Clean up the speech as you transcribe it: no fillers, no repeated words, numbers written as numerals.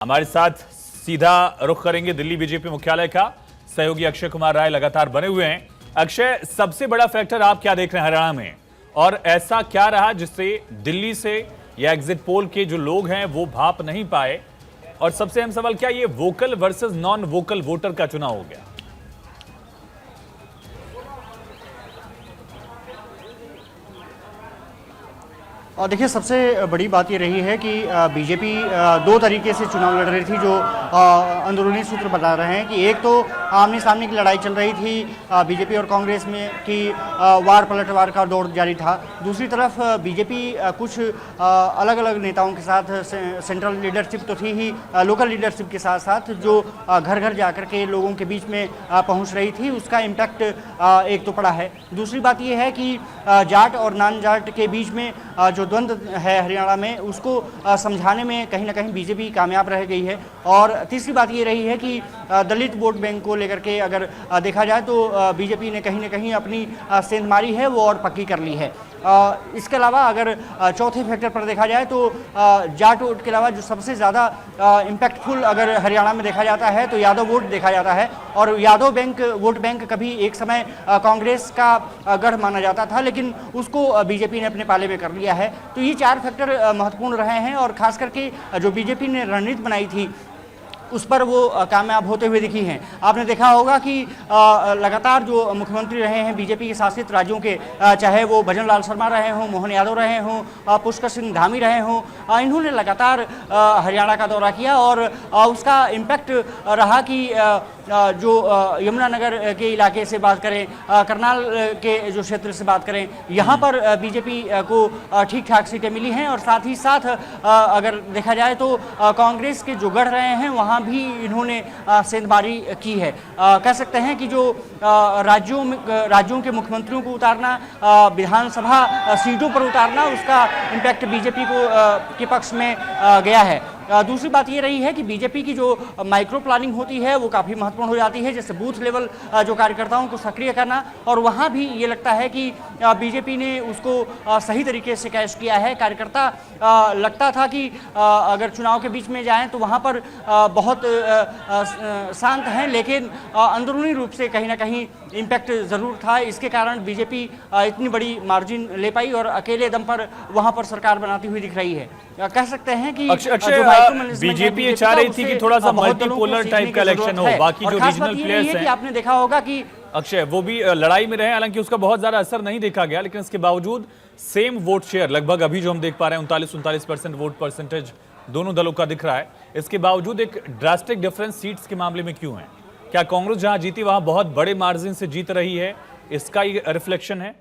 हमारे साथ सीधा रुख करेंगे दिल्ली बीजेपी मुख्यालय का। सहयोगी अक्षय कुमार राय लगातार बने हुए हैं। अक्षय, सबसे बड़ा फैक्टर आप क्या देख रहे हैं हरियाणा में, और ऐसा क्या रहा जिससे दिल्ली से या एग्जिट पोल के जो लोग हैं वो भाप नहीं पाए, और सबसे अहम सवाल, क्या ये vocal versus non vocal voter का चुनाव हो गया? और देखिए, सबसे बड़ी बात ये रही है कि बीजेपी दो तरीके से चुनाव लड़ रही थी, जो अंदरूनी सूत्र बता रहे हैं कि एक तो आमने सामने की लड़ाई चल रही थी बीजेपी और कांग्रेस में कि वार पलटवार का दौर जारी था। दूसरी तरफ बीजेपी कुछ अलग अलग नेताओं के साथ, सेंट्रल लीडरशिप तो थी ही, लोकल लीडरशिप के साथ साथ जो घर घर जाकर के लोगों के बीच में पहुंच रही थी, उसका इम्पैक्ट एक तो पड़ा है। दूसरी बात यह है कि जाट और नॉन जाट के बीच में जो द्वंद्व है हरियाणा में, उसको समझाने में कहीं ना कहीं बीजेपी कामयाब रह गई है। और तीसरी बात ये रही है कि दलित वोट बैंक को लेकर के अगर देखा जाए तो बीजेपी ने कहीं ना कहीं अपनी सेंध मारी है, वो और पक्की कर ली है। इसके अलावा अगर चौथे फैक्टर पर देखा जाए तो जाट वोट के अलावा जो सबसे ज़्यादा इम्पैक्टफुल अगर हरियाणा में देखा जाता है तो यादव वोट देखा जाता है। और यादव वोट बैंक कभी एक समय कांग्रेस का गढ़ माना जाता था, लेकिन उसको बीजेपी ने अपने पाले में कर लिया है। तो ये चार फैक्टर महत्वपूर्ण रहे हैं, और खास करके जो बीजेपी ने रणनीति बनाई थी उस पर वो कामयाब होते हुए दिखी हैं। आपने देखा होगा कि लगातार जो मुख्यमंत्री रहे हैं बीजेपी के शासित राज्यों के, चाहे वो भजन लाल शर्मा रहे हों, मोहन यादव रहे हों, पुष्कर सिंह धामी रहे हों, इन्होंने लगातार हरियाणा का दौरा किया, और उसका इम्पैक्ट रहा कि जो यमुनानगर के इलाके से बात करें, करनाल के जो क्षेत्र से बात करें, यहाँ पर बीजेपी को ठीक ठाक सीटें मिली हैं। और साथ ही साथ अगर देखा जाए तो कांग्रेस के जो गढ़ रहे हैं वहाँ भी इन्होंने सेंधमारी की है। कह सकते हैं कि जो राज्यों के मुख्यमंत्रियों को उतारना, विधानसभा सीटों पर उतारना, उसका इम्पैक्ट बीजेपी के पक्ष में गया है। दूसरी बात ये रही है कि बीजेपी की जो माइक्रो प्लानिंग होती है वो काफ़ी महत्वपूर्ण हो जाती है, जैसे बूथ लेवल जो कार्यकर्ताओं को सक्रिय करना, और वहाँ भी ये लगता है कि बीजेपी ने उसको सही तरीके से कैश किया है। कार्यकर्ता लगता था कि अगर चुनाव के बीच में जाएं तो वहाँ पर बहुत शांत हैं, लेकिन अंदरूनी रूप से कहीं ना कहीं इम्पैक्ट ज़रूर था। इसके कारण बीजेपी इतनी बड़ी मार्जिन ले पाई और अकेले दम पर वहाँ पर सरकार बनाती हुई दिख रही है। कह सकते हैं कि बीजेपी ये चाह रही थी कि थोड़ा सा मल्टीपोलर टाइप का इलेक्शन हो, बाकी जो रीजनल प्लेयर्स हैं, आपने देखा होगा कि अक्षय वो भी लड़ाई में रहे, हालांकि उसका बहुत ज्यादा असर नहीं देखा गया, लेकिन इसके बावजूद सेम वोट शेयर लगभग अभी जो हम देख पा रहे हैं 39-39% वोट परसेंटेज दोनों दलों का दिख रहा है। इसके बावजूद एक ड्रास्टिक डिफरेंस सीट्स के मामले में क्यों है? क्या कांग्रेस जहां जीती वहां बहुत बड़े मार्जिन से जीत रही है, इसका ये रिफ्लेक्शन है?